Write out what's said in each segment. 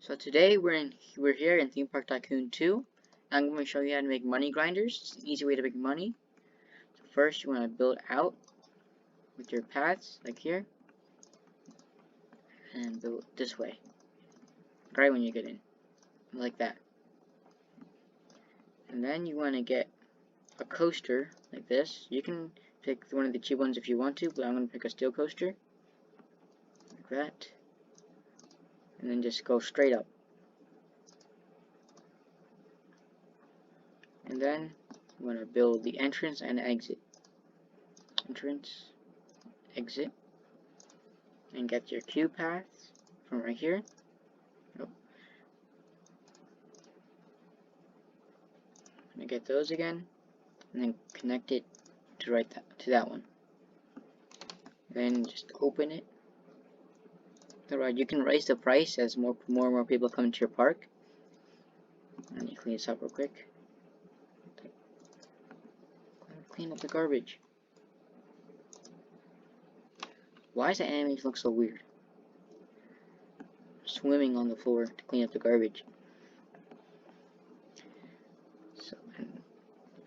So today we're here in Theme Park Tycoon 2. I'm going to show you how to make money grinders. It's an easy way to make money. So first you want to build out with your paths like here, and build this way. Right when you get in, like that. And then you want to get a coaster like this. You can pick one of the cheap ones if you want to, but I'm going to pick a steel coaster like that. And then just go straight up. And then you want to build the entrance and exit. Entrance, exit, and get your queue paths from right here. Oh. And get those again, and then connect it to that one. Then just open it. Alright, you can raise the price as more and more people come to your park. And you clean this up real quick. Clean up the garbage. Why does the animation look so weird? Swimming on the floor to clean up the garbage. So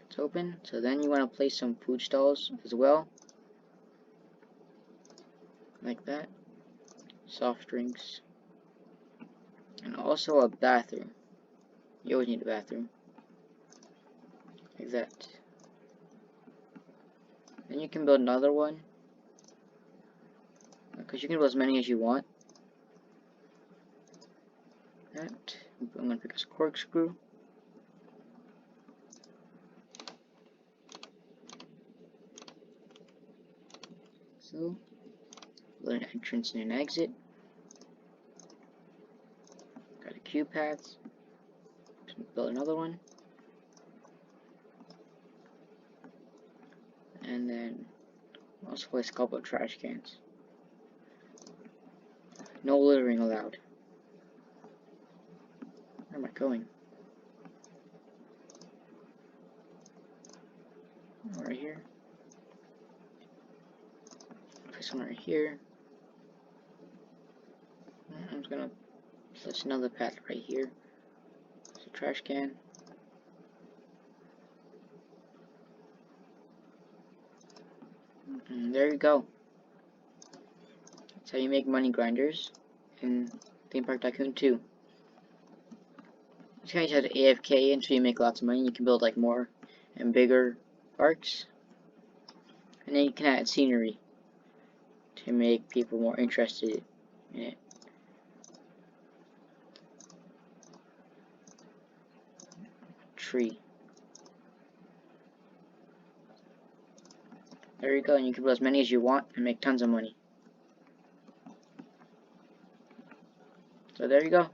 it's open. So then you want to place some food stalls as well, like that. Soft drinks, and also a bathroom. You always need a bathroom, like that. Then you can build another one, because you can build as many as you want. That. I'm going to pick a corkscrew. So, build an entrance and an exit. Got a queue paths. Build another one. And then also place a couple of trash cans. No littering allowed. Where am I going? Right here. Place one right here. I'm just gonna place another path right here. It's a trash can. And there you go. That's how you make money grinders in Theme Park Tycoon 2. You can use AFK until you make lots of money. You can build like more and bigger parks. And then you can add scenery to make people more interested in it. Tree. There you go, and you can build as many as you want and make tons of money. So there you go.